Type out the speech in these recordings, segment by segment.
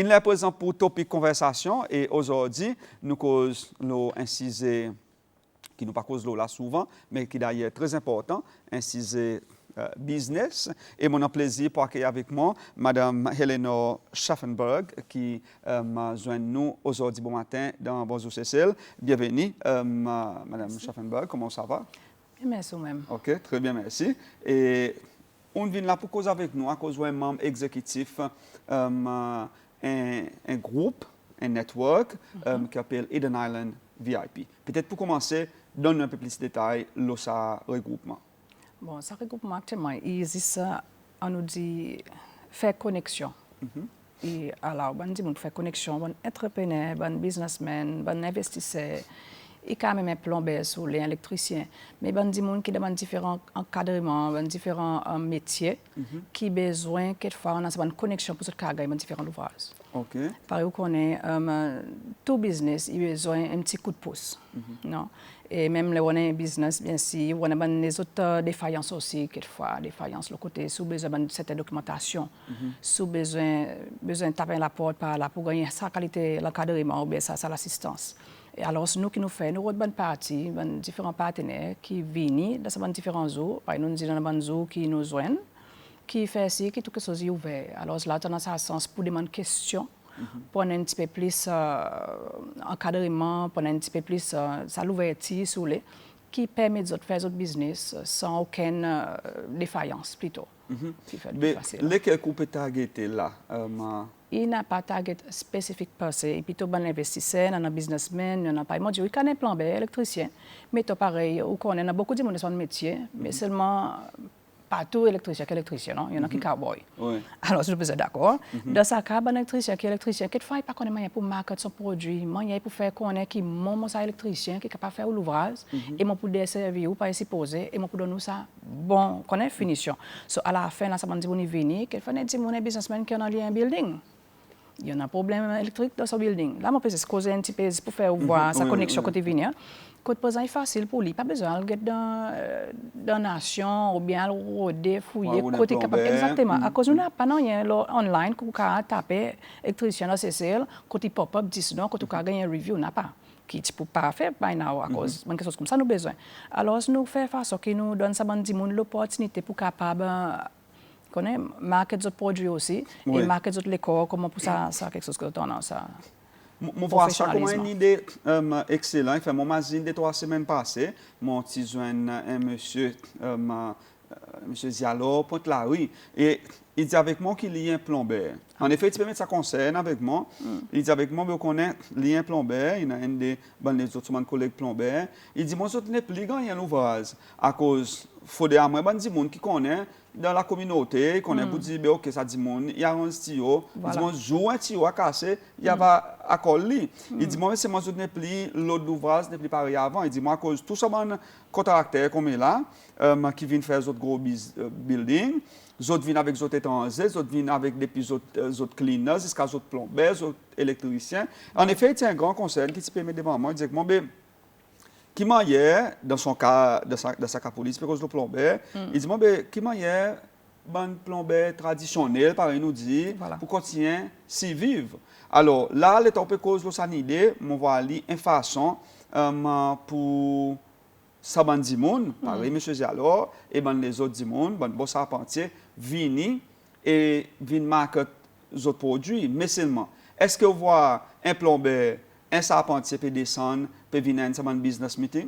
Il est présent pour Topik Konversasyon et aujourd'hui, nous causons un sujet qui nous pas cause là souvent, mais qui d'ailleurs est très important, un sujet business. Et mon plaisir pour accueillir avec moi Madame Eleonore Schafenberg qui m'a joint nous aujourd'hui bon matin dans Bonjour Seychelles. Bienvenue, Madame Schafenberg, comment ça va? Merci vous-même. OK, très bien, merci. Et on vient là pour causer avec nous, à cause d'un membre exécutif, un groupe, un network qui s'appelle Eden Island VIP. Peut-être pour commencer, donne un peu plus de détails sur ce regroupement. Bon, ce regroupement actuellement, il existe, on nous dit, faire connexion. Et alors, on dit, on fait connexion, bon entrepreneur, bon businessman, bon investisseur, et quand même un plombier sur les électriciens. Mais bon dit monde qui demande différents encadrements, différents métiers, qui besoin quelquefois on a une connexion pour ce cas dans différents ouvrages. OK. Par exemple, on est tout business, il a besoin un petit coup de pouce, non? Et même le on est business, bien sûr, on a les autres défaillances aussi quelquefois, défaillances le côté sous besoin de cette documentation, sous besoin de taper la porte par là pour gagner sa qualité l'encadrement ou bien ça l'assistance. Et alors, nous qui nous faisons, nous avons une bonne partie, différents partenaires qui viennent dans ces différents zoos. Par exemple, nous disons dans les zoos qui nous joignent, qui fait ci, qui tout chose est ouvert. Alors, là, on a ça sens pour demander des questions, pour un petit peu plus encadrement, pour un petit peu plus ça l'ouverture sur les, qui permet de faire notre business sans aucune défaillance plutôt. Mais lesquels coupes targetés là? Il n'a pas de target spécifique passé. Et puis, tout bon investisseur, un businessman, il n'a pas. Moi, je connais un plombier, électricien. Mais tout pareil, on a beaucoup de monde dans le métier, mais seulement pas tout électricien qu'électricien, non? Il y en a qui cowboy. Alors, je suis d'accord. Dans ce cas, un électricien qui est électricien, quelquefois, il n'y a pas qu'on moyen pour marketer son produit, moyen pour faire qu'on ait qui mon ça électricien, qui est capable de faire l'ouvrage, et mon pour desservir ou pas s'y poser, et mon pour donner ça bon, qu'on ait finition. So, à la fin, là, ça m'a dit, on est venu, quelquefois, on a dit, mon businessman qui a un building. Il y a un problème électrique dans ce building. Là, je peux causer un petit peu pour faire voir sa connexion côté venir. Côté présent est facile pour lui. Pas besoin de dans la nation ou bien le rôder, fouiller, côté capable. Exactement. À cause de nous, pas rien online, qu'on peut taper électricien dans CCL, côté pop-up, 10 non, côté qu'on gagne un review, n'a pas. Qui tu peux pas faire by now à cause de quelque chose comme ça, nous besoin. Alors, nous faisons façon qui nous donne ça, l'opportunité pour capable connaît market d'autres produits aussi et market d'autres décors comment pour ça quelque chose que on a ça mon voit ça comme une idée excellente. Fait mon magazine de 3 semaines passées mon petit joint un monsieur monsieur Diallo pointe la rue et il dit avec moi qu'il y a un plombier. En effet, tu peux mettre ça concerne avec moi. Il dit avec moi mais on connaît il y a un plombier, il y a un des les autres collègues plombiers. Il dit moi je n'ai plus gagné l'ouvrage à cause faut des moi ban dit monde qui connaît dans la communauté, qu'on est pour dire, ok, ça dit mon, il y a un stylo, il dit moi joue un stylo à casser, il y a pas à coller. Il dit moi c'est moi je n'ai plus l'autre ouvrage n'est plus pareil avant. Il dit moi à cause tout ça bon contracteur comme est là, qui vient faire d'autres gros building, d'autres viennent avec d'autres étrangers, d'autres viennent avec des autres cleaners, jusqu'à d'autres plombiers, d'autres électriciens. En effet, c'est un grand concern qui se permet devant moi, il dit que moi qui m'a hier, dans son cas, de sa police, parce que le plombier, il dit, moi, qui m'a hier, bon plombier traditionnel, par exemple, nous dit, pour continuer s'y vivre. Alors, là, l'État peut cause de cette idée, on va aller une façon pour ça, bon dimoun, par exemple, M. Zialor, et ben les autres dimoun, bon boss apprentier, viennent et viennent marquer les autres produits, mais seulement. Est-ce que vous voyez un plombier, un charpentier peut descendre, peut venir à un business meeting?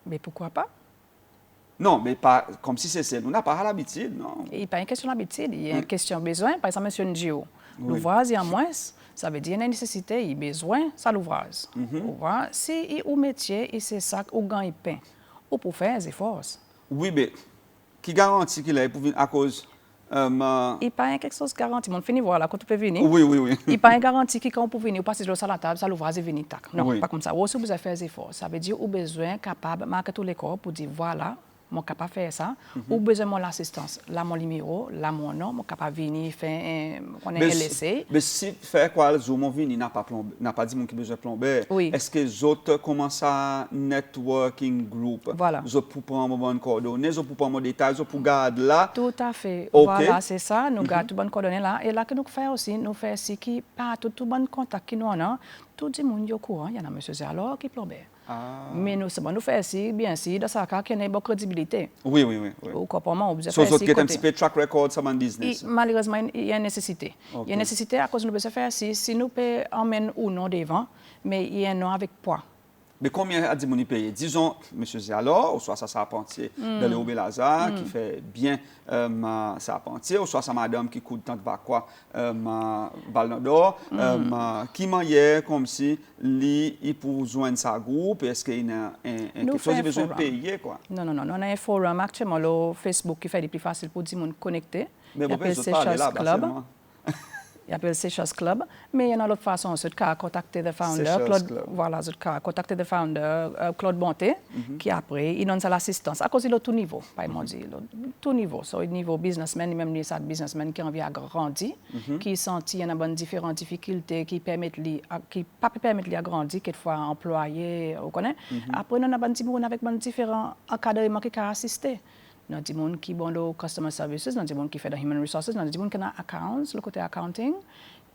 Mais pourquoi pas? Non, mais pas comme si c'est nous n'avons pas l'habitude, non? Il n'y a pas une question d'habitude, il y a une question de besoin. Par exemple, M. Ngio, l'ouvrage, il y a moins, ça veut dire qu'il y a une nécessité, il y a besoin, ça l'ouvrage. Si il ou métier, il c'est ça, ou gagne pain, ou pour faire des efforts. Oui, mais qui garantit qu'il est pour venir à cause? Il n'y a pas quelque chose de garanti. On finit voir là, quand tu peux venir. Oui. Il n'y a pas une garantie qui, quand on peut venir, ou passer sur la table, ça l'ouvrage et venir. Non, pas comme ça. Ou si vous avez fait des efforts, ça veut dire que vous avez besoin capable de marquer tous les corps pour dire voilà, suis capable de faire ça. Ou besoin de l'assistance. Là, mon numéro, là, mon nom, je suis capable de venir faire un LSC. Mais si faire quoi, mon vini n'a pas dit mon qui besoin de plomber. Oui. Est-ce que les autres commencent à networking group? Voilà. Ils pour prendre bonne coordonnées, ils pour prendre des détails, ils pour garder là. Tout à fait. Okay. Voilà, c'est ça. Nous gardons tout bonne coordonnées là. Et là que nous faisons aussi, nous faisons aussi qui pas tout bon contact qui nous a. Tout le monde est au courant. Il y en a monsieur Zalor qui plombe. Mais nous faisons aussi bien si dans ça qu'il y a une bonne crédibilité. Oui. Au comportement, on besoin faire un petit peu track record sur mon business. Malheureusement, il y a une nécessité. Okay. Il y a une nécessité à cause de nous besoin faire si nous pouvons emmener ou non devant, mais il y a un nom avec poids. Mais combien a dit mon payer? Disons, M. Zialor, ou soit ça Sarpentier de Léo Belazar, qui fait bien Sarpentier, ou soit sa madame qui coûte tant de quoi, Balnodor, qui manière comme si il pour joindre sa groupe, est-ce qu'il y a quelque chose qu'il besoin de payer, quoi? Non, on a un forum actuellement, le Facebook, qui fait le plus facile pour dire monde connecter. Mais il appelle Seychelles Club. Il appelle Seychelles Club, mais il y a une autre façon, c'est de contacter le founder, contacter le founder, Claude Bonté, qui après, il donne l'assistance. À cause de tout niveau, pas dit, tout niveau. So, au niveau businessman, même les businessmen qui ont envie de grandir, qui sentent qu'il y a différentes difficultés qui permettent qui pas permettre de grandir, quelquefois employés, vous connaissez. Après, on a des gens avec différents encadrements qui peuvent assister. Nous avons des gens qui font le customer services, nous avons des gens qui font le human resources, nous avons des gens qui ont accounts, le côté accounting,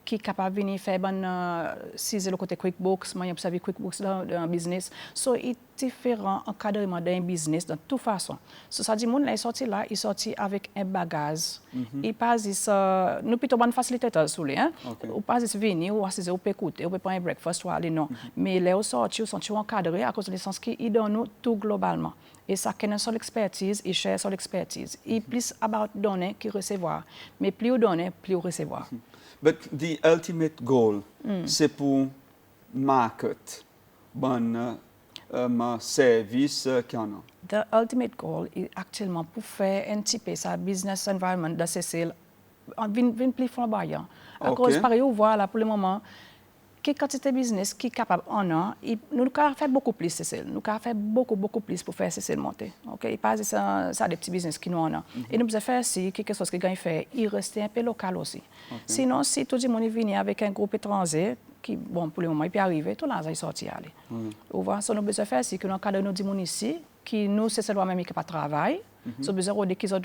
qui sont capables de venir faire le côté QuickBooks, moi j'ai observé QuickBooks dans le business. So, il y a différents encadrements d'un business de toute façon. So, ça dit que les gens ils sortent avec un bagage. Ils passent, nous plutôt bonne facilitateur sous les, hein. Ou pas venir, ou assiser, ou écouter, ou prendre un breakfast, ou aller non. Mais les autres ils sont encadrés à cause du sens qu'ils donnent nous tout globalement. Et ça, qu'il y a une seule expertise, il cherche son expertise. Il plus about donner que recevoir. Mais plus on donne, plus on recevoir. But the ultimate goal, c'est pour market, bon service qu'il y en a. The ultimate goal est actuellement pour faire un petit peu sa business environment de Seychelles, vient plus flamboyant. À cause, par exemple, voilà, pour le moment, quelle quantité de business qui est capable en an, nous avons fait beaucoup plus Seychelles. Nous avons fait beaucoup plus pour faire Seychelles monter. Okay? Pas ça des petits business qui nous en a. Et nous avons fait aussi quelque chose qui gagne fait, il reste un peu local aussi. Sinon, si tout le monde vient avec un groupe étranger, qui, bon, pour le moment, il peut arriver, tout là, il sortit aller. Vous voyez, ce que nous avons fait, c'est que nous avons des gens ici, qui nous, c'est seulement même qui pas travail. Nous avons besoin de qui ont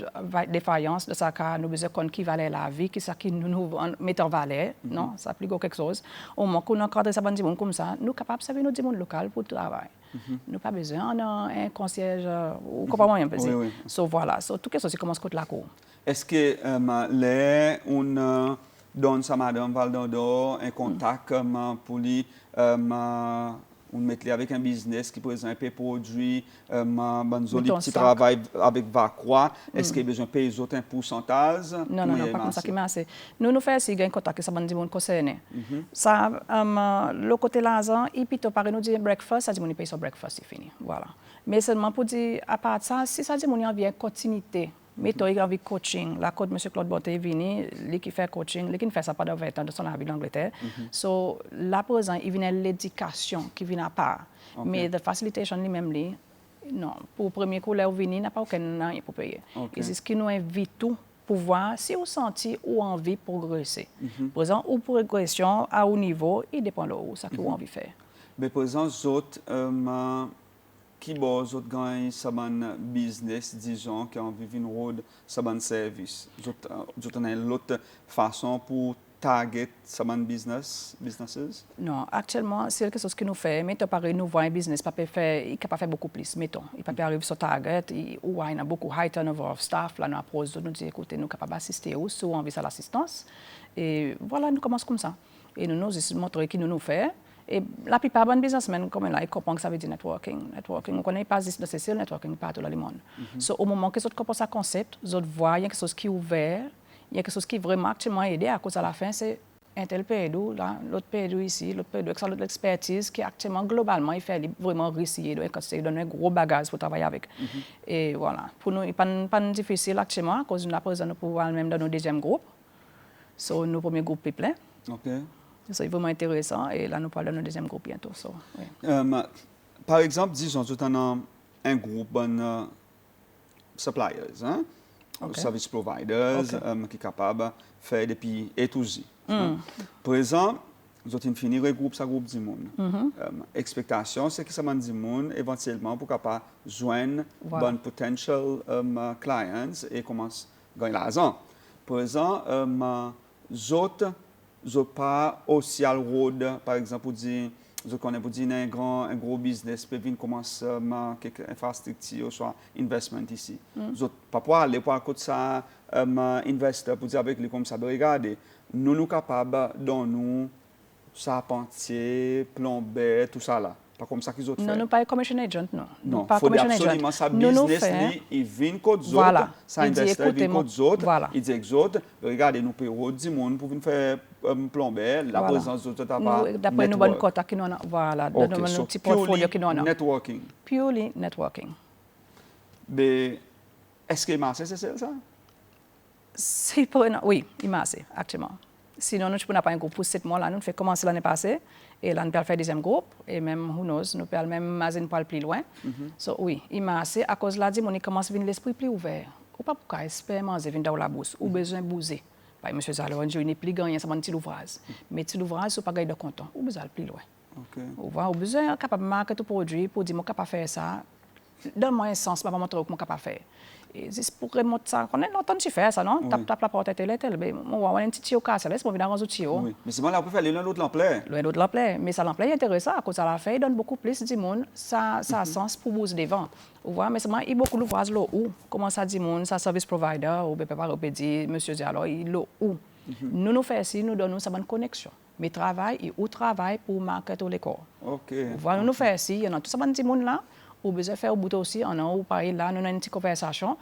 défaillance, de ça, nous avons besoin qui valait la vie, qui ça qui nous met en valeur, non, ça plus quelque chose. Au moment où nous encadrons ça comme ça, nous sommes capables de servir nos gens locaux pour le travail. Nous n'avons pas besoin d'un concierge, ou comment on peut dire. So, voilà, so, tout ce qui commence contre la cour. Est-ce que on donne à Madame Valdondor un contact pour lui, on met avec un business qui, par exemple, produit un petit travail avec Vacroix. Est-ce qu'il a besoin de payer les autres un pourcentage? Non, pas comme ça qui m'a assez. Nous faisons aussi un contact que ça va nous concerner. Ça, le côté l'argent, il peut nous dire breakfast, ça dit qu'on paye son breakfast, c'est fini. Voilà. Mais seulement pour dire, à part de ça, si ça dit qu'on a envie de continuité, mettons, il y a envie de coaching. La côte, M. Claude Bonté est venu, lui qui fait coaching, lui qui ne fait ça pas de 20 ans de son avis d'Angleterre. So, là, par exemple, il vient l'éducation qui vient à part. Mais la facilitation lui-même, non. Pour le premier coup, là, il vient, il n'a pas aucun rien pour payer. Et c'est ce qui nous invite tout pour voir si vous sentez ou envie de progresser. Par exemple, ou progression à haut niveau, il dépend de où ça que vous avez envie de faire. Mais par exemple, d'autres, qui bosse autres gagnent un business, disons, qui ont envie de road, un service. D'autres ont une autre façon pour target un businesses? Non, actuellement, c'est quelque chose que nous faisons. Mais pareil, nous voyons un business, il ne peut pas faire beaucoup plus. Mettons, il peut pas arriver sur target, il y a beaucoup high turnover of staff, là, nous approchons, nous disons, écoutez, nous sommes capables d'assister ou si on envie à l'assistance. Et voilà, nous commençons comme ça. Et nous montrons qui nous faisons. Et la plupart des businessmen, comme là, ils comprennent que ça veut dire networking. Networking, on ne connaît pas juste de Seychelles, networking partout dans le monde. So, au moment que les autres comprennent ce concept, les autres voient, il y a quelque chose qui est ouvert, il y a quelque chose qui est vraiment actuellement aidé, à cause à la fin, c'est un tel pays, l'autre pays ici, l'autre pays, avec l'autre expertise qui actuellement, globalement, il fait vraiment réussir, il donne un gros bagage pour travailler avec. Et voilà. Pour nous, il n'est pas difficile actuellement, à cause de la présence, nous pouvons même dans nos deuxième groupe. So, nos premiers groupes est plein. C'est vraiment intéressant et là nous parlons de notre deuxième groupe bientôt. Par exemple, disons tout un groupe suppliers, hein? Service providers, qui sont capables de faire depuis A to Z. Par exemple, nous avons fini le groupe, ça groupe du monde. Expectation, c'est que ça m'a dit monde éventuellement pour capable joindre bon potential clients et commencer à gagner l'argent. Par exemple, autres, pas aussi à road, par exemple, pour dire, je connais pour dire un gros business, peut venir commencer quelques infrastructures, soit investment ici. Je pas pour aller pour côté ça, investir pour dire avec lui comme ça, de regarder, nous sommes capables de nous charpentier, plomber, tout ça là. Pas comme ça qu'ils ont fait. Non, nous pas commission agent, non. Non, il faut absolument ça business, il vient côté autres, ça investit, il vient côté autres, il dit aux autres, regardez, nous payons 10 personnes pour venir faire plomber, la présence d'autres tabac. D'après nous, bonne quota qui nous a, voilà, dans nos petits portfolios qui nous a. Networking. Purely networking. Mais est-ce que marché c'est ça? C'est pour oui, il marche actuellement. Sinon, nous ne pas un groupe pour 7 mois là, nous fait commencer l'année passée et là nous peut faire deuxième groupe et même who knows, nous peut même imaginer pas plus loin. So oui, il marche à cause là dit on commence à venir l'esprit plus ouvert. Ou pas pourquoi espérer manger venir dans la bourse ou besoin bouger. Par monsieur Zalo, je n'ai plus gagné ça mon petit ouvrage. Mais petit ouvrage c'est pas gagner de content, ou besoin plus loin. OK. Ou besoin capable marquer tout produit pour dire moi capable faire ça. Donne-moi un sens, pas montrer comment capable faire. Et c'est pour remonter ça. On a longtemps de faire ça, non? Tape la porte tel. Mais on a un petit tuyau cassé, laisse-moi venir dans un tuyau. Oui, mais c'est moi là on peut faire l'autre l'emploi. L'autre l'emploi, mais ça l'emploi est intéressant à cause ça la fait, il donne beaucoup plus de monde, ça a sens pour booster des ventes. Vous voyez, mais c'est moi il beaucoup l'ouvrage là où comment ça dit monde, ça service provider ou peut pas dire monsieur Diallo, il là où. Nous fait ici, nous donnons ça bonne connexion. Mais travail et où travail pour marketer les corps. OK. Voilà, nous fait ici, il y a tout ça bon petit monde là. Ou besoin faire au bout aussi, on a ou pareil là, nous avons une petite conversation,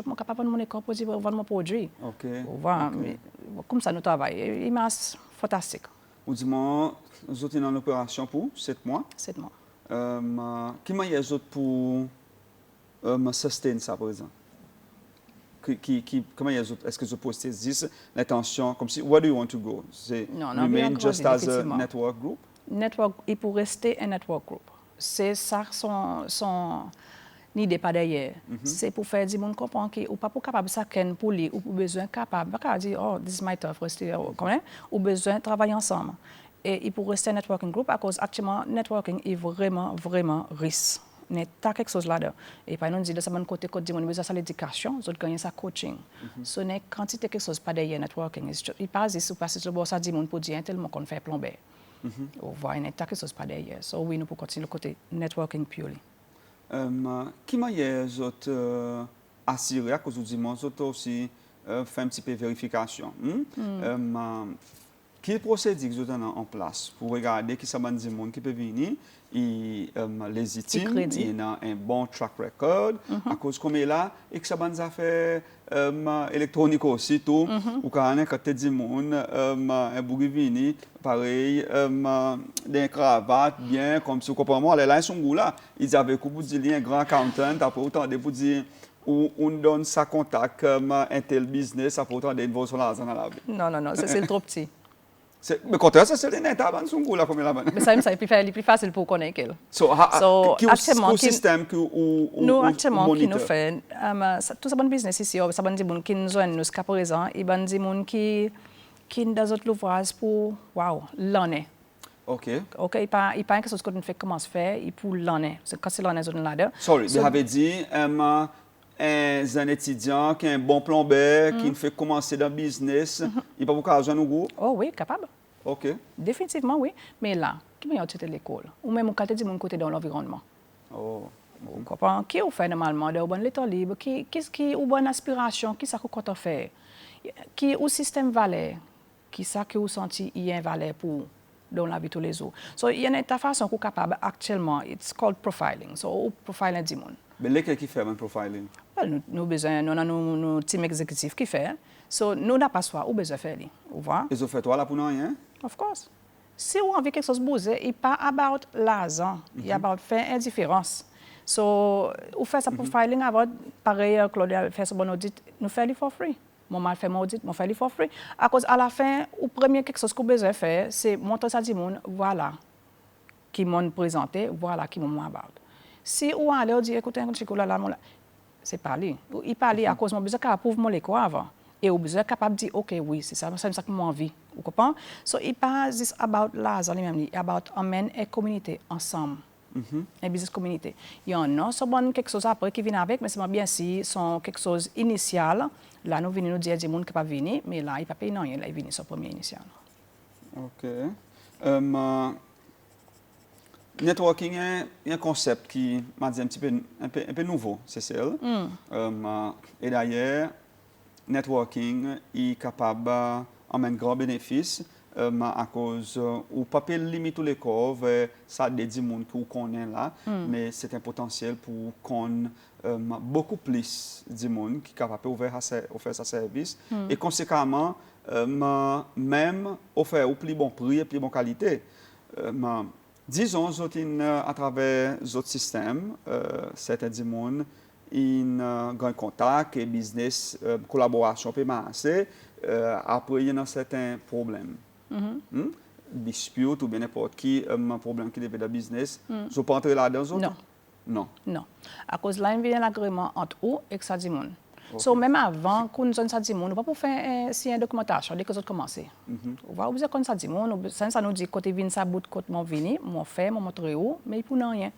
pour capable de mon école pour vendre mon produit. OK. Voilà, comme ça nous travaillons. Il m'a fantastique. Ou dis-moi, vous êtes dans l'opération pour 7 mois? 7 mois. Comment y a les autres pour sustain ça par exemple? Comment y a les autres? Est-ce que vous postez 10 l'intention comme si where do you want to go? C'est remain just as a network group? Network, il peut rester un network group. C'est ça son idée pas derrière. C'est pour faire du monde comprendre que ou pas pour capable ça pour lui ou pour besoin capable pas dire oh this is my tough rester ou besoin travailler ensemble. Et il pour rester networking group à cause actuellement networking est vraiment riche. Il y a quelque chose là-dedans. Et par exemple, on dit de ça bon côté du monde besoin ça l'éducation, vous gagnez ça coaching. Ce n'est quantité quelque chose pas derrière networking. Il passe ici ou passe sur ça dit monde pour dire tellement qu'on fait plomber. On voit une attaque sur pas derrière. So oui, nous pouvons continuer le côté networking purely. Qui m'a les autres assuré à cause du dimanche, autres aussi fait un petit peu de vérification. Quel procédé que vous avez en place pour regarder qui ça m'a dit monde qui peut venir et légitime, il a un bon track record à cause comme il est là et que ça m'a fait électronique aussi tout ou quand on a dit monde un bourguignon pareil des cravates bien comme si comprend moi là ils sont goût là ils avaient beaucoup de un grand accountant après autant de pour dire on donne sa contact un tel business après autant d'investir sur l'argent dans la vie. Non, c'est trop petit. Mais quand ça c'est des netaban sont goût là comme là. Mais ça c'est plus facile pour connaître qu'elle. So actuellement système que nous actuellement qui nous fait tout ça bon business ici ça bon dit monde qui nous joindre nous jusqu'à présent et bon dit monde qui dans autres l'ouvrage pour l'année. OK, il pas quelque chose que nous fait commence faire il pour l'année. C'est quand c'est l'année zone là-dedans. Sorry, vous avez dit un étudiant qui est un bon plombier, qui fait commencer dans le business, il peut vous faire un groupe? Oh oui, capable. OK. Définitivement, oui. Mais là, qui m'a été à l'école? Ou même quand tu mon côté dans l'environnement. Oh. Vous comprenez? Qui fait normalement de bon l'état libre? Qu'est-ce qui ou bonne aspiration? Qui ça qu'on compte faire? Qui au système valeur? Qui ça que vous senti il y a un valeur pour dans la vie tous les jours? So il y a une façon qu'on capable actuellement. It's called profiling. So profiling du monde. Mais lesquels qui fait un profiling? Nous besoin nous nos team exécutif qui fait. So nous n'a pas soit ou besoin faire lui. Vous voyez? Et vous faites toi là pour rien? Of course. Si vous avez quelque chose bouger, il pas about l'argent, il about faire une différence. So vous faites ça profiling avant pareil Claudia fait ce bon audit, nous fait lui for free. Moi fait mon audit, moi fait lui for free. À cause à la fin ou premier quelque chose que vous besoin faire, c'est montrer ça du monde, voilà qui m'ont présenté, voilà qui m'ont about. Si ou allez on dit écoutez un chico là c'est pas lui. Il parle à cause de mon besoin capable pour me l'écouter avant. Et au besoin capable de dire, OK, oui, c'est ça que moi envie. Vous comprenez? So, il parle juste about l'argent lui-même, about emmène et communauté ensemble. Un business communauté. Il y en a, c'est bon quelque chose après qui vient avec, mais c'est bien si c'est quelque chose initial. Là, nous venons nous dire des gens qui ne peuvent pas venir, mais là, il ne peut pas payer rien, là, il vient sur le premier initial. OK. Networking est un concept qui m'a dit un peu nouveau, c'est ça. Et d'ailleurs, networking est capable d'amener grand bénéfice à cause ou pas limiter tous les corps vers ça des gens qui connaissent là, mais c'est un potentiel pour qu'on beaucoup plus de monde qui est capable d'offrir sa service et conséquemment même offrir au plus bon prix et plus bonne qualité. Disons à travers d'autres systèmes, certains gens ils ont contact et business collaboration peut marcher. Après il y a certains problèmes. Dispute ou bien n'importe qui problème qui dépend de business. Je ne peux pas entrer là-dedans. Non. À cause de là, il y a un agrément entre eux et ça dit monde. So, même avant qu'on zone ça dit monde, on va pour faire si un documentation dès que ça commencer. On va obliger comme ça dit monde, ça nous dit côté vin ça bout côté mon vini, mon fait, mon montrer où, mais pour rien.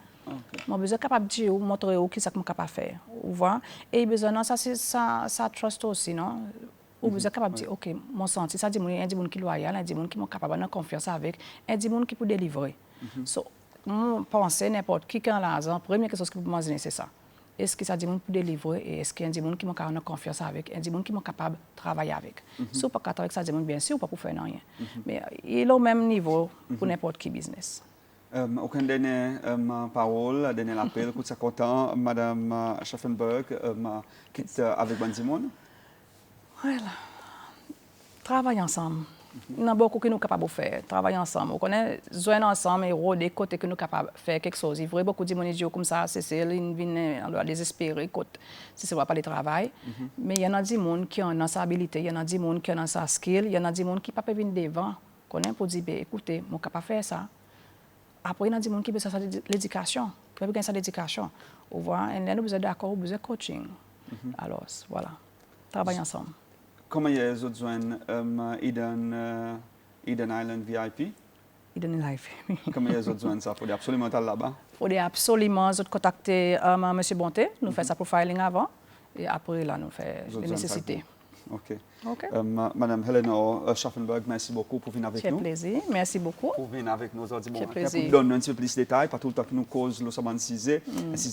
Mon besoin capable de dire montrer où qui ça que mon capable faire. On voit et besoin ça c'est ça trust aussi non. Ou besoin capable de dire OK, mon senti ça dit monde, un dit monde qui loyal, un dit monde qui mon capable de confiance avec, un dit monde qui peut délivrer. So, moi penser n'importe qui quand l'argent, première chose que vous m'imaginer c'est ça. Est-ce que ça dit monde pour délivrer et est-ce qu'il y a des gens qui m'ont confiance avec, des gens qui sont capables de travailler avec. Si on peut pas avec ça, bien sûr, pas pour faire rien. Mais il est au même niveau pour n'importe qui business. Aucune dernière parole, dernier appel, coup de content, Madame Schafenberg, qui est avec Bandimon. Voilà. Travailler ensemble. Il y a beaucoup que nous sommes capables de faire. Travailler ensemble. On connaît joindre ensemble et rôder côté que nous sommes capables de faire quelque chose. Il y a beaucoup de gens comme ça, c'est ils viennent désespérer si ce n'est pas le travail. Mais il y en a des gens qui ont sa habilité, il y en a des gens qui ont sa skill, il y en a des gens qui ne peuvent pas venir devant pour dire, écoutez, je ne peux pas faire ça. Après, il y a des gens qui ont besoin de l'éducation, qui ont besoin de l'éducation. On voit, et là, nous avons besoin d'accord, besoin de coaching. Alors, voilà, travailler ensemble. Comment est-ce que vous joignez Eden Island VIP? Eden Life. Comment est-ce que vous joignez ça? Il faut absolument aller là-bas. Il faut absolument contacter M. Bonté. Nous faisons sa profiling avant. Et après, là, nous faisons les nécessités. OK. Madame Eleonore Schafenberg, merci beaucoup pour venir avec nous. C'est plaisir. Merci beaucoup. Pour venir avec nous aujourd'hui. C'est plaisir. Pour donner un petit peu plus de détails, pas tout le temps que nous causons le savoir un sujet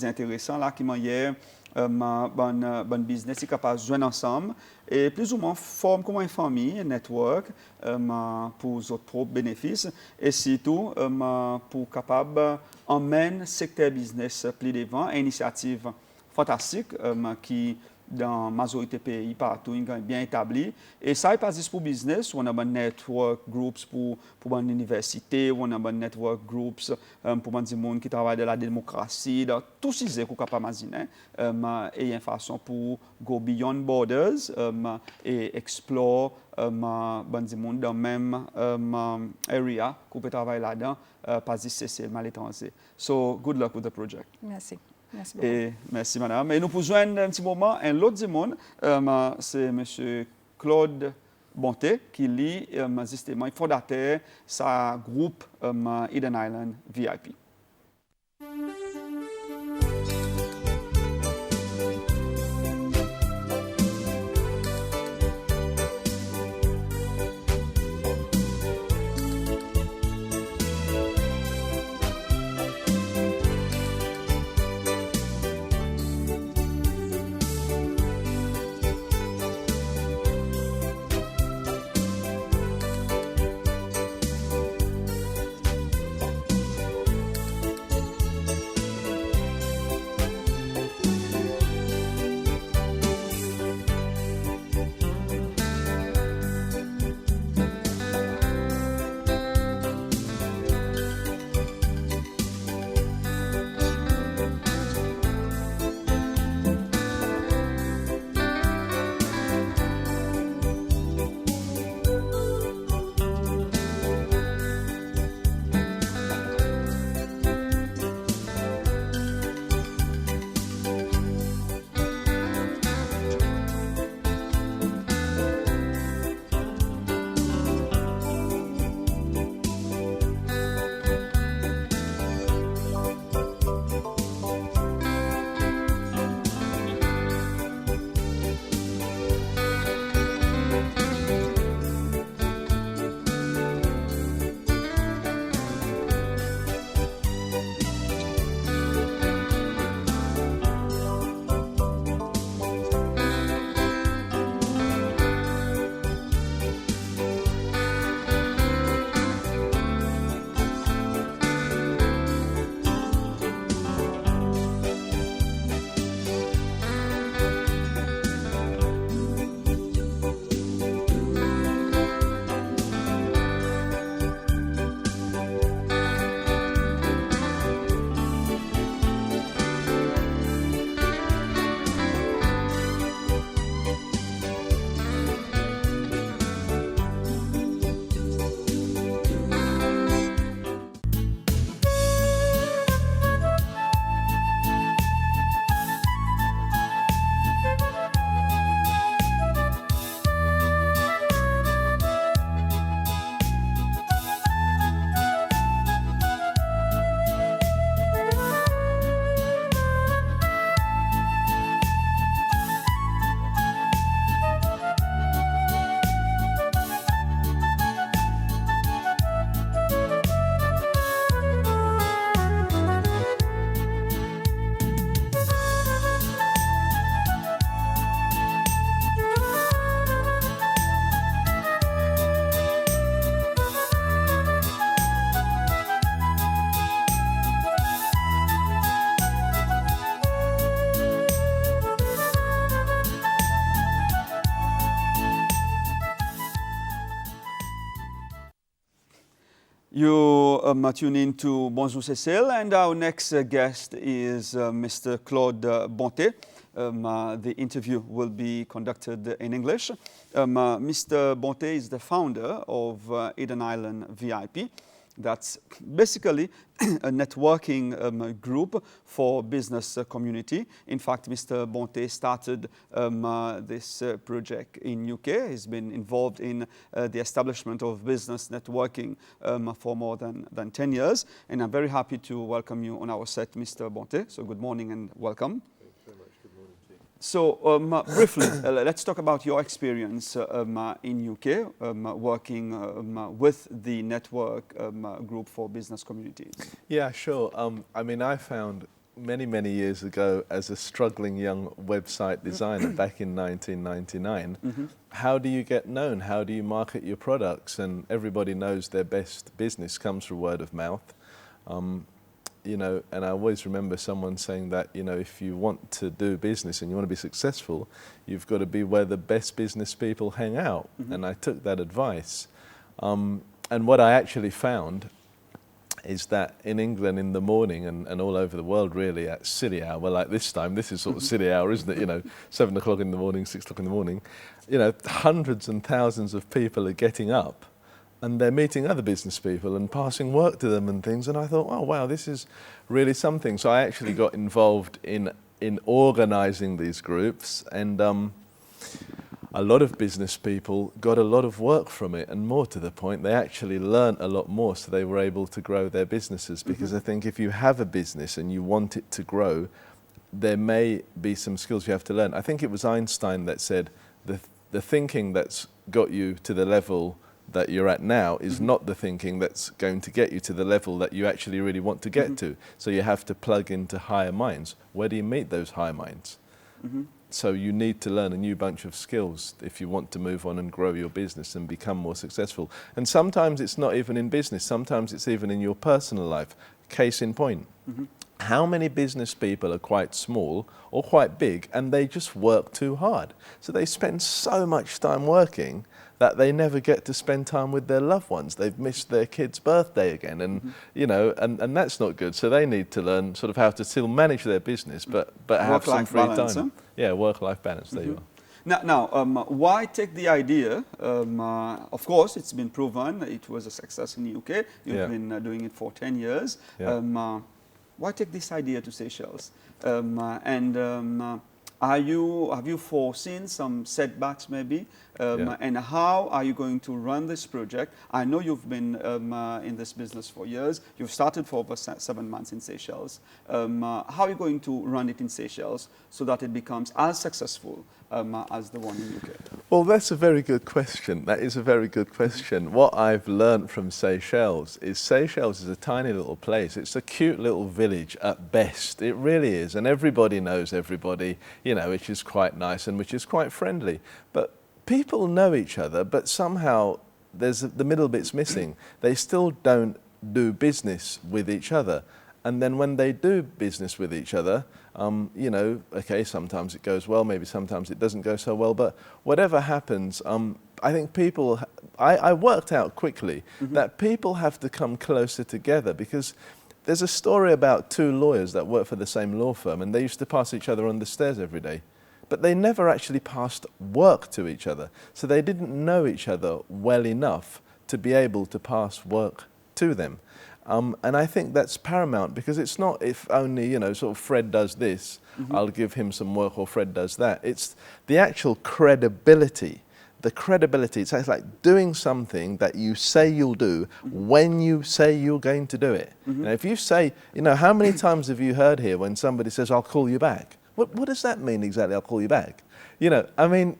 intéressant là qui m'a hier bon business qui est capable de joindre ensemble et plus ou moins forme comme une famille, un network pour autres propres bénéfices et surtout pour capable emmener le secteur business plus devant, une initiative fantastique qui dans la majorité des pays partout est bien établie. Et ça n'est pas juste pour business, on a un network groups pour une université, on a un network groups pour des gens qui travaillent dans la démocratie, dans tout ce qu'on peut imaginer. Et une façon pour go beyond borders et explorer des gens dans la même area qu'on peut travailler là-dedans, pas juste seulement à l'étranger. So, good luck with the project. Merci. Merci beaucoup. Et merci madame. Et nous pouvons joindre un petit moment un autre monde, c'est M. Claude Bonté, qui est justement fondateur de sa groupe Eden Island VIP. You tune in to Bonjour Seychelles, and our next guest is Mr. Claude Bonté. The interview will be conducted in English. Mr. Bonté is the founder of Eden Island VIP. That's basically a networking group for business community. In fact, Mr. Bonté started this project in UK. He's been involved in the establishment of business networking for more than 10 years. And I'm very happy to welcome you on our set, Mr. Bonté. So good morning and welcome. So briefly, let's talk about your experience in UK working with the network group for business communities. Yeah, sure. I mean, I found many years ago as a struggling young website designer back in 1999, how do you get known? How do you market your products? And everybody knows their best business comes through word of mouth. You know, and I always remember someone saying that, you know, if you want to do business and you want to be successful, you've got to be where the best business people hang out. And I took that advice. And what I actually found is that in England in the morning and all over the world really at city hour, like this time, this is sort of city hour, isn't it? You know, 7 o'clock in the morning, 6 o'clock in the morning, you know, hundreds and thousands of people are getting up and they're meeting other business people and passing work to them and things. And I thought, oh, wow, this is really something. So I actually got involved in organizing these groups. And a lot of business people got a lot of work from it. And more to the point, they actually learned a lot more. So they were able to grow their businesses. Because I think if you have a business and you want it to grow, there may be some skills you have to learn. I think it was Einstein that said, the thinking that's got you to the level that you're at now is not the thinking that's going to get you to the level that you actually really want to get to. So you have to plug into higher minds. Where do you meet those higher minds? So you need to learn a new bunch of skills if you want to move on and grow your business and become more successful. And sometimes it's not even in business, sometimes it's even in your personal life. Case in point. How many business people are quite small or quite big and they just work too hard? So they spend so much time working that they never get to spend time with their loved ones. They've missed their kid's birthday again, and you know, and that's not good. So they need to learn sort of how to still manage their business, but have some free balance, time. Yeah, work-life balance. There you are. Now, why take the idea? Of course, it's been proven it was a success in the UK. You've been doing it for 10 years. Why take this idea to Seychelles? Have you foreseen some setbacks maybe? And how are you going to run this project? I know you've been in this business for years. You've started for over 7 months in Seychelles. How are you going to run it in Seychelles so that it becomes as successful as the one in UK? Well, that's a very good question. That is a very good question. What I've learned from Seychelles is a tiny little place. It's a cute little village at best. It really is. And everybody knows everybody, you know, which is quite nice and which is quite friendly. But people know each other, but somehow the middle bit's missing. They still don't do business with each other. And then when they do business with each other, you know, okay, sometimes it goes well, maybe sometimes it doesn't go so well, but whatever happens, I think people, I worked out quickly that people have to come closer together, because there's a story about 2 lawyers that work for the same law firm, and they used to pass each other on the stairs every day. But they never actually passed work to each other. So they didn't know each other well enough to be able to pass work to them. And I think that's paramount, because it's not if only, you know, sort of Fred does this, I'll give him some work, or Fred does that. It's the actual credibility. The credibility, it's like doing something that you say you'll do when you say you're going to do it. You know, if you say, you know, how many times have you heard here when somebody says, I'll call you back? What does that mean exactly, I'll call you back? You know, I mean,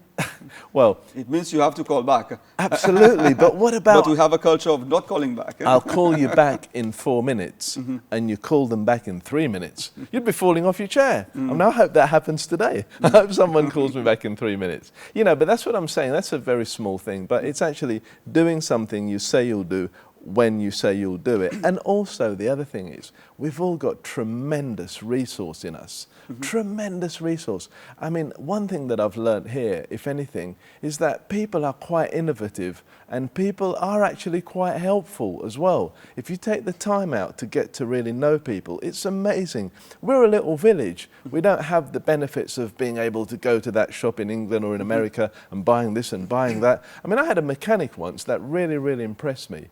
well... It means you have to call back. Absolutely, but what about... But we have a culture of not calling back. I'll call you back in 4 minutes, and you call them back in 3 minutes. You'd be falling off your chair. I mean, I hope that happens today. I hope someone calls me back in 3 minutes. You know, but that's what I'm saying. That's a very small thing, but it's actually doing something you say you'll do when you say you'll do it. And also the other thing is, we've all got tremendous resource in us. Tremendous resource. I mean, one thing that I've learned here, if anything, is that people are quite innovative and people are actually quite helpful as well. If you take the time out to get to really know people, it's amazing. We're a little village. We don't have the benefits of being able to go to that shop in England or in America and buying this and buying that. I mean, I had a mechanic once that really, really impressed me.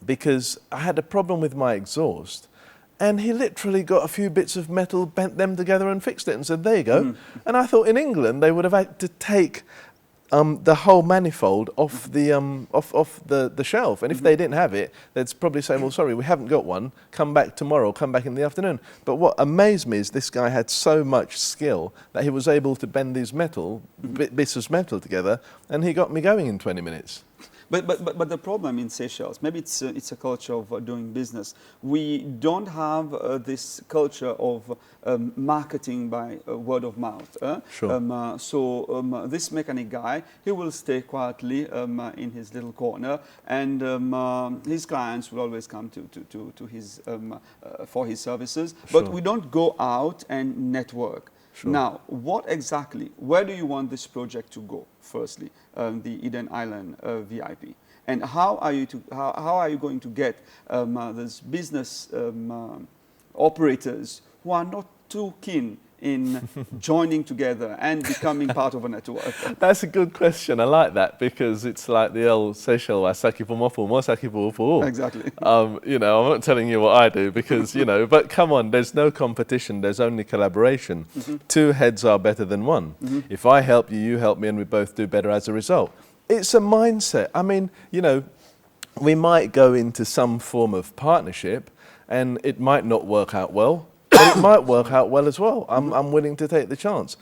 Because I had a problem with my exhaust, and he literally got a few bits of metal, bent them together and fixed it and said, there you go. And I thought in England they would have had to take the whole manifold off the shelf, and if they didn't have it, they'd probably say, well, sorry, we haven't got one, come back tomorrow, come back in the afternoon. But what amazed me is this guy had so much skill that he was able to bend these bits of metal together, and he got me going in 20 minutes. But the problem in Seychelles, maybe it's a culture of doing business. We don't have this culture of marketing by word of mouth. Sure. So this mechanic guy, he will stay quietly in his little corner, and his clients will always come to his for his services. Sure. But we don't go out and network. Sure. Now, what exactly, where do you want this project to go, firstly, the Eden Island VIP? And how are you going to get these business operators who are not too keen in joining together and becoming part of a network? That's a good question. I like that, because it's like the old Seychelles, Exactly. You know, I'm not telling you what I do because, you know, but come on, there's no competition, there's only collaboration. Two heads are better than one. If I help you, you help me, and we both do better as a result. It's a mindset. I mean, you know, we might go into some form of partnership and it might not work out well, but it might work out well as well. I'm willing to take the chance.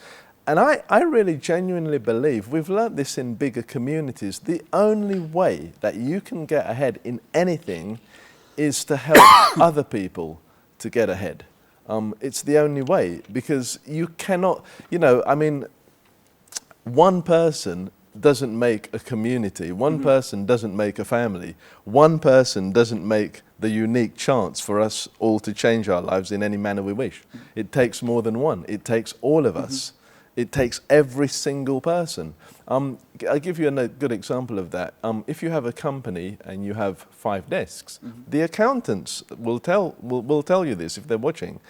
And I really genuinely believe, we've learnt this in bigger communities, the only way that you can get ahead in anything is to help other people to get ahead. It's the only way, because you cannot, you know, I mean, one person doesn't make a community, one person doesn't make a family, one person doesn't make the unique chance for us all to change our lives in any manner we wish. It takes more than one. It takes all of us. It takes every single person. I'll give you a good example of that. If you have a company and you have 5 desks, the accountants will tell you this if they're watching.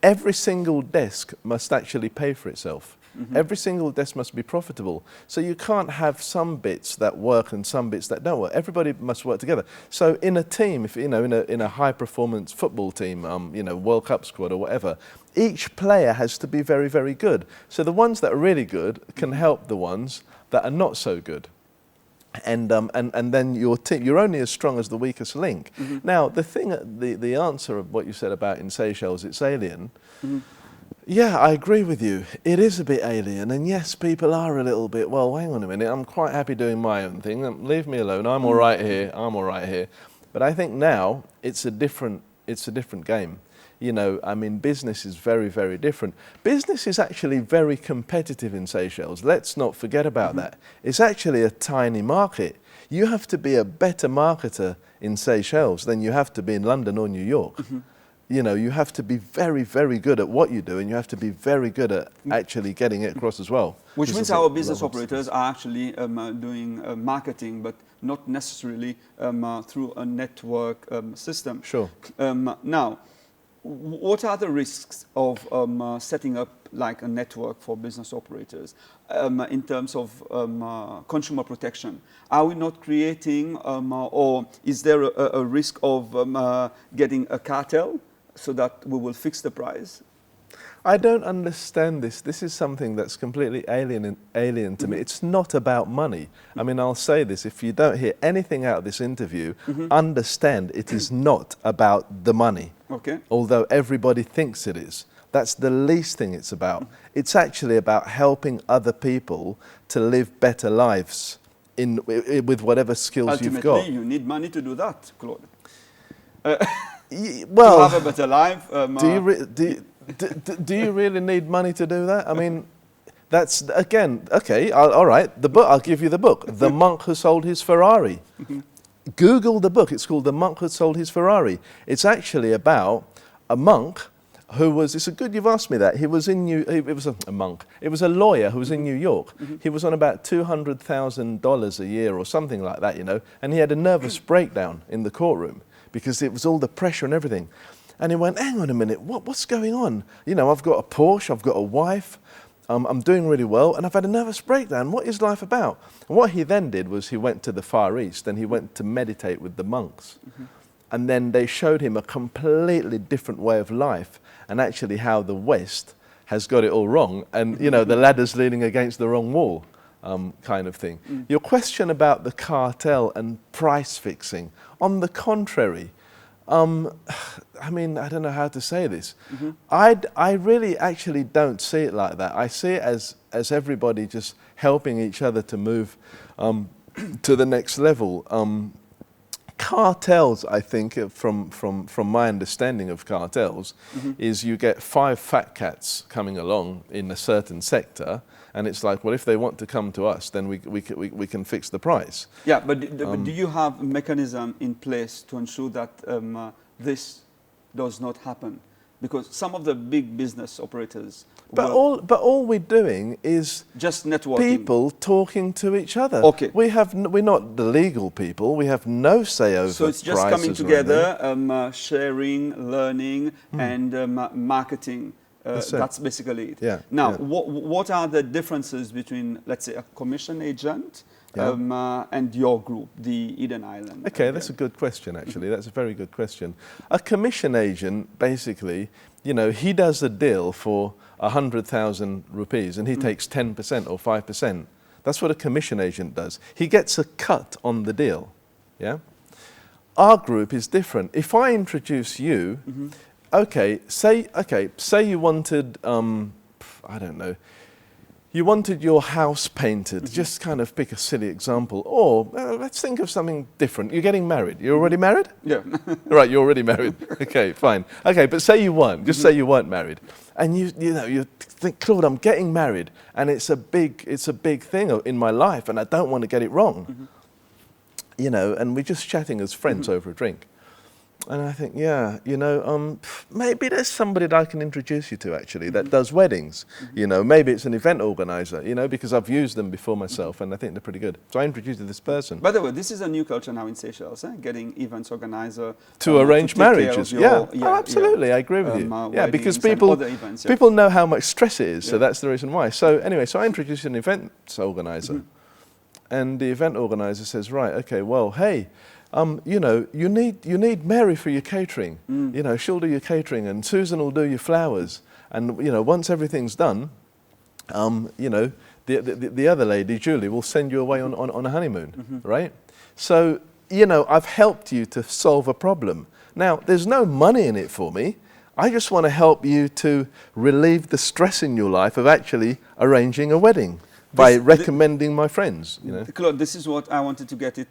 Every single desk must actually pay for itself. Every single desk must be profitable. So you can't have some bits that work and some bits that don't work. Everybody must work together. So in a team, if you know, in a high performance football team, you know, World Cup squad or whatever, each player has to be very, very good. So the ones that are really good can help the ones that are not so good. And then your team, you're only as strong as the weakest link. Now, the answer of what you said about in Seychelles, it's alien. Yeah, I agree with you. It is a bit alien, and yes, people are a little bit, well, hang on a minute, I'm quite happy doing my own thing. Leave me alone. I'm all right here. I'm all right here. But I think now it's a different game. You know, I mean, business is very, very different. Business is actually very competitive in Seychelles. Let's not forget about that. It's actually a tiny market. You have to be a better marketer in Seychelles than you have to be in London or New York. You know, you have to be very, very good at what you do, and you have to be very good at actually getting it across as well. Which means our business operators are actually doing marketing, but not necessarily through a network system. Sure. Now, what are the risks of setting up like a network for business operators in terms of consumer protection? Are we not creating, or is there a risk of getting a cartel so that we will fix the price? I don't understand this. This is something that's completely alien to me. It's not about money. I mean, I'll say this, if you don't hear anything out of this interview, understand it is not about the money. Okay. Although everybody thinks it is. That's the least thing it's about. It's actually about helping other people to live better lives with whatever skills you've got. Ultimately, you need money to do that, Claude. Well, to have a better life. Do you really need money to do that? I mean, that's, again, okay, all right, the book, I'll give you the book. The Monk Who Sold His Ferrari. Google the book. It's called The Monk Who Sold His Ferrari. It's actually about a monk who was, it's a good you've asked me that, he was in it was a monk, it was a lawyer who was in New York. He was on about $200,000 a year or something like that, you know, and he had a nervous breakdown in the courtroom because it was all the pressure and everything. And he went, hang on a minute, what's going on? You know, I've got a Porsche, I've got a wife, I'm doing really well, and I've had a nervous breakdown. What is life about? And what he then did was he went to the Far East and he went to meditate with the monks. And then they showed him a completely different way of life and actually how the West has got it all wrong and, you know, the ladder's leaning against the wrong wall kind of thing. Your question about the cartel and price fixing, on the contrary, I mean, I don't know how to say this. I really actually don't see it like that. I see it as everybody just helping each other to move to the next level. Cartels, I think, from my understanding of cartels, is you get 5 fat cats coming along in a certain sector, and it's like, well, if they want to come to us, then we can fix the price. Yeah, but do you have a mechanism in place to ensure that this does not happen? Because some of the big business operators... But all we're doing is just networking. People talking to each other. Okay. We're not the legal people. We have no say over prices. So it's just coming together, sharing, learning, and marketing. That's basically it. Yeah. Now, what are the differences between, let's say, a commission agent and your group, the Eden Island? Okay, that's a good question, actually. That's a very good question. A commission agent, basically, you know, he does a deal for 100,000 rupees and he takes 10% or 5%. That's what a commission agent does. He gets a cut on the deal, yeah? Our group is different. If I introduce you, say you wanted, I don't know, you wanted your house painted, just kind of pick a silly example, or let's think of something different. You're getting married. You're already married? Yeah. Right, you're already married. Okay, fine. Okay, but say you weren't, just say you weren't married. And you think, Claude, I'm getting married, and it's a big thing in my life, and I don't want to get it wrong. You know, and we're just chatting as friends over a drink. And I think, yeah, you know, maybe there's somebody that I can introduce you to, actually, that does weddings. You know, maybe it's an event organizer, you know, because I've used them before myself and I think they're pretty good. So I introduced you to this person. By the way, this is a new culture now in Seychelles, getting events organizer to arrange marriages. Oh, absolutely, I agree with you. Yeah, because people know how much stress it is, so that's the reason why. So anyway, so I introduced an events organizer. And the event organizer says, right, okay, well, hey, you know, you need Mary for your catering. You know, she'll do your catering, and Susan will do your flowers. And you know, once everything's done, you know, the other lady, Julie, will send you away on a honeymoon, right? So you know, I've helped you to solve a problem. Now, there's no money in it for me. I just want to help you to relieve the stress in your life of actually arranging a wedding. By recommending my friends, you know. Claude, this is what I wanted to get it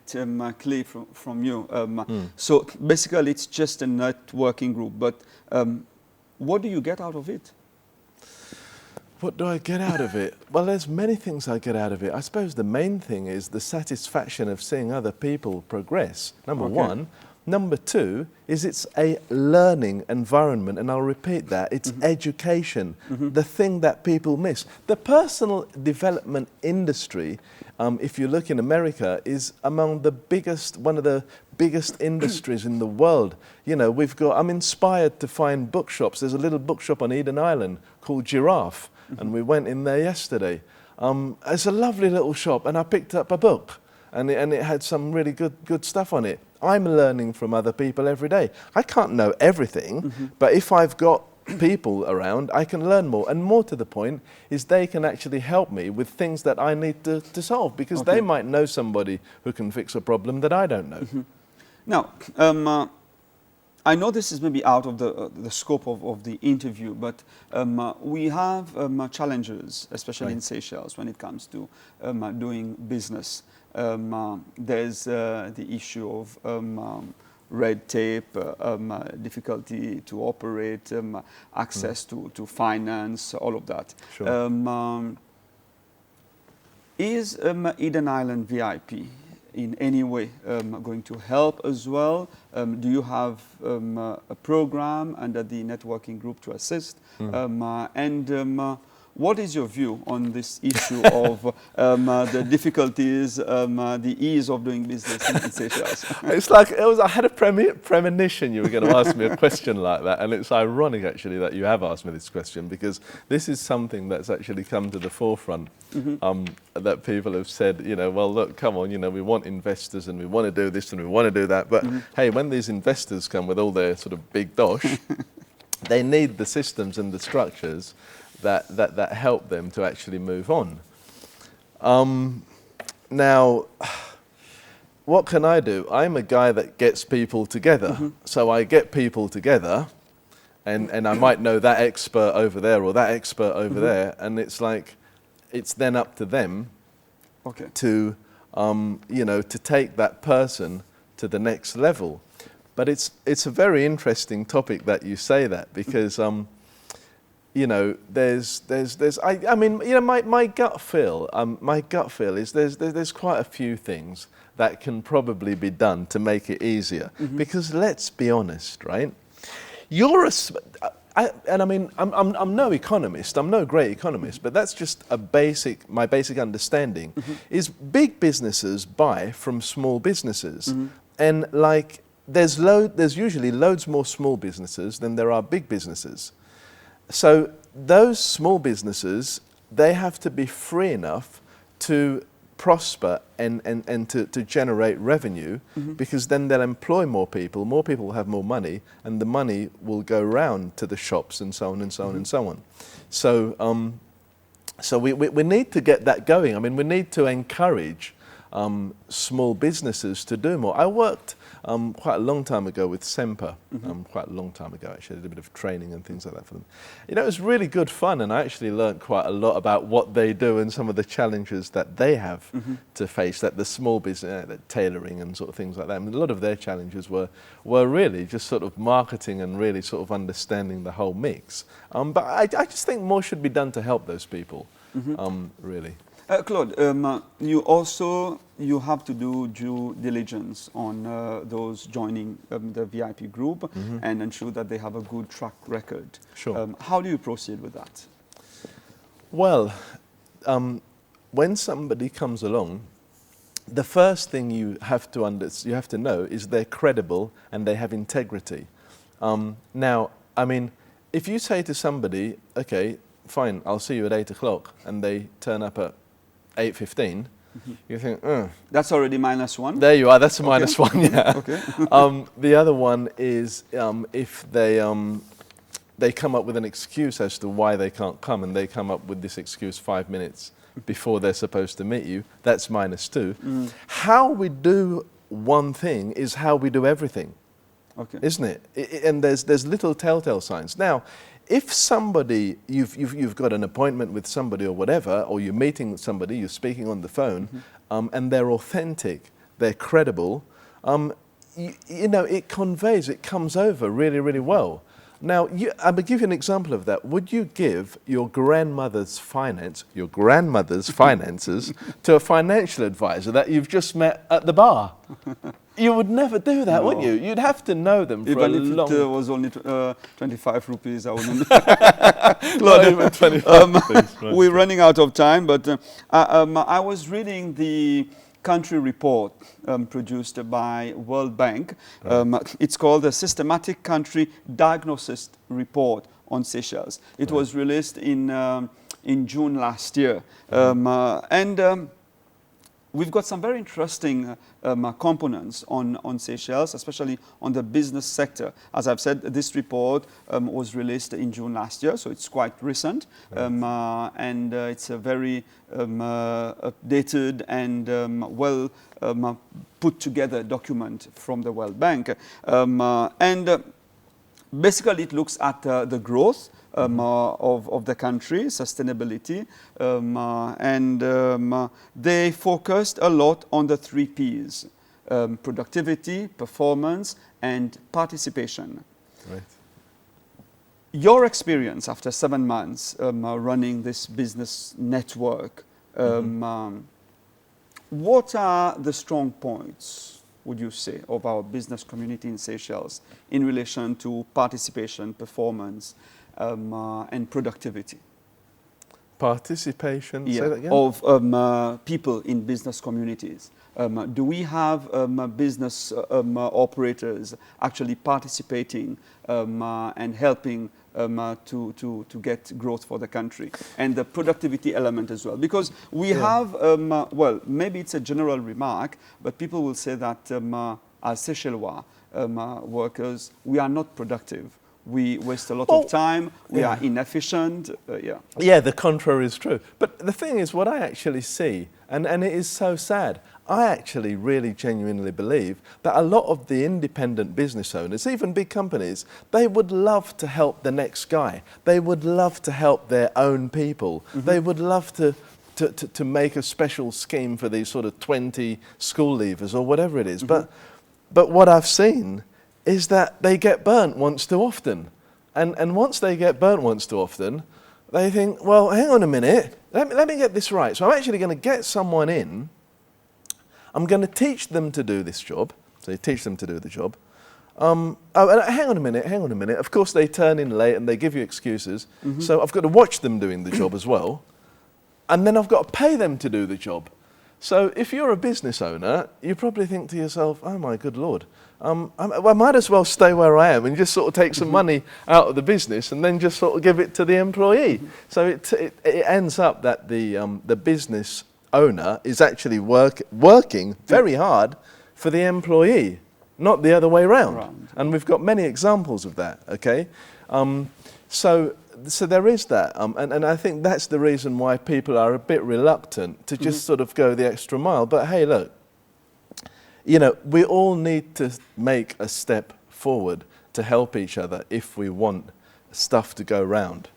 clear from you. So basically, it's just a networking group. But what do you get out of it? What do I get out of it? Well, there's many things I get out of it. I suppose the main thing is the satisfaction of seeing other people progress. Number one. Number two is it's a learning environment, and I'll repeat that, it's education, the thing that people miss. The personal development industry, if you look in America, is among the biggest, one of the biggest industries in the world. You know, I'm inspired to find bookshops. There's a little bookshop on Eden Island called Giraffe, and we went in there yesterday. It's a lovely little shop, and I picked up a book, and it had some really good stuff on it. I'm learning from other people every day. I can't know everything, but if I've got people around, I can learn more. And more to the point is they can actually help me with things that I need to solve, because they might know somebody who can fix a problem that I don't know. Now, I know this is maybe out of the scope of the interview, but we have challenges, especially in Seychelles, when it comes to doing business. There's the issue of red tape, difficulty to operate, access to finance, all of that. Sure. Is Eden Island VIP in any way going to help as well? Do you have a program under the networking group to assist? What is your view on this issue of the difficulties, the ease of doing business in Seychelles? It's like, I had a premonition you were going to ask me a question like that, and it's ironic actually that you have asked me this question, because this is something that's actually come to the forefront, that people have said, you know, well look, come on, you know, we want investors and we want to do this and we want to do that, but hey, when these investors come with all their sort of big dosh, they need the systems and the structures that help them to actually move on. Now, what can I do? I'm a guy that gets people together. So I get people together, and I might know that expert over there or that expert over there, and it's like, it's then up to them to, you know, to take that person to the next level. But it's a very interesting topic that you say that, because you know, I mean, you know, my gut feel is there's quite a few things that can probably be done to make it easier. Because let's be honest, right? And I mean, I'm no economist, I'm no great economist, but that's just my basic understanding, is big businesses buy from small businesses. And like, there's usually loads more small businesses than there are big businesses. So those small businesses, they have to be free enough to prosper and to generate revenue, because then they'll employ more people will have more money, and the money will go round to the shops and so on and so on and so on. So, so we need to get that going. I mean, we need to encourage small businesses to do more. I worked quite a long time ago with Semper, quite a long time ago actually. I did a bit of training and things like that for them. You know, it was really good fun, and I actually learned quite a lot about what they do and some of the challenges that they have to face, that the small business, that tailoring and sort of things like that. I mean, a lot of their challenges were really just sort of marketing and really sort of understanding the whole mix. But I just think more should be done to help those people, really. Claude, you have to do due diligence on those joining the VIP group and ensure that they have a good track record. Sure. How do you proceed with that? Well, when somebody comes along, the first thing you have to know is they're credible and they have integrity. Now, I mean, if you say to somebody, okay, fine, I'll see you at 8 o'clock, and they turn up at 8:15, you think, that's already -1. There you are. That's a -1. Yeah. Okay. The other one is if they come up with an excuse as to why they can't come, and they come up with this excuse 5 minutes before they're supposed to meet you. That's -2. How we do one thing is how we do everything, isn't it? And there's little telltale signs. Now, if somebody, you've got an appointment with somebody or whatever, or you're meeting with somebody, you're speaking on the phone, and they're authentic, they're credible, you know, it comes over really, really well. Now, I'm going to give you an example of that. Would you give your grandmother's finances to a financial advisor that you've just met at the bar? You would never do that, would you? You'd have to know them for even a if long... it was only 25 rupees, I wouldn't. Not even 25 rupees, right. We're running out of time, but I was reading the country report produced by World Bank. It's called the Systematic Country Diagnosis Report on Seychelles. It was released in June last year. We've got some very interesting components on Seychelles, especially on the business sector. As I've said, this report was released in June last year, so it's quite recent. And it's a very updated and well put together document from the World Bank. Basically, it looks at the growth of the country, sustainability, and they focused a lot on the 3 Ps, productivity, performance, and participation. Right. Your experience after 7 months running this business network, what are the strong points, would you say, of our business community in Seychelles in relation to participation, performance, and productivity? Participation, Yeah, say that again? of people in business communities. Do we have business operators actually participating and helping to get growth for the country, and the productivity element as well? Because we have, well, maybe it's a general remark, but people will say that as Seychellois workers, we are not productive. We waste a lot of time, we are inefficient, Yeah, the contrary is true. But the thing is, what I actually see, and it is so sad, I actually really genuinely believe that a lot of the independent business owners, even big companies, they would love to help the next guy. They would love to help their own people. They would love to make a special scheme for these sort of 20 school leavers or whatever it is. But what I've seen is that they get burnt once too often. And once they get burnt once too often, they think, well, hang on a minute, let me get this right. So I'm actually going to get someone in, I'm going to teach them to do this job. So you teach them to do the job. Oh, hang on a minute. Of course, they turn in late and they give you excuses. So I've got to watch them doing the job as well. And then I've got to pay them to do the job. So if you're a business owner, you probably think to yourself, oh my good Lord, I might as well stay where I am and just sort of take some money out of the business and then just sort of give it to the employee. So it ends up that the business owner is actually working very hard for the employee, not the other way around. And we've got many examples of that, okay? So there is that, and I think that's the reason why people are a bit reluctant to just sort of go the extra mile. But hey, look, you know, we all need to make a step forward to help each other if we want stuff to go round.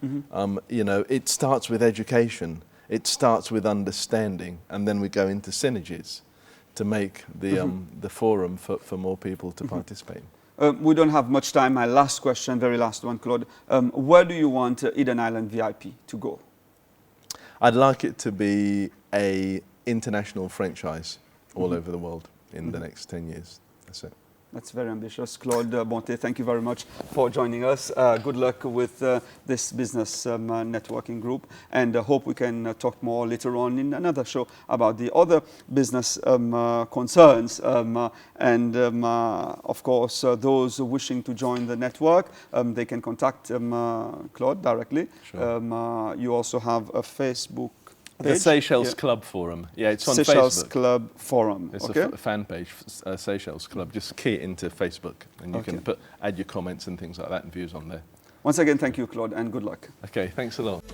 You know, it starts with education, it starts with understanding, and then we go into synergies to make the forum for more people to participate. We don't have much time. My last question, very last one, Claude. Where do you want Eden Island VIP to go? I'd like it to be an international franchise all over the world in the next 10 years. That's it. That's very ambitious. Claude Bonté, thank you very much for joining us. Good luck with this business networking group, and hope we can talk more later on in another show about the other business concerns. Of course, those wishing to join the network, they can contact Claude directly. Sure. You also have a Facebook page. The Seychelles Club Forum. Yeah, it's on Seychelles Facebook. Club Forum. It's okay. a fan page, Seychelles Club. Just key it into Facebook and you can add your comments and things like that and views on there. Once again, thank you, Claude, and good luck. Okay, thanks a lot.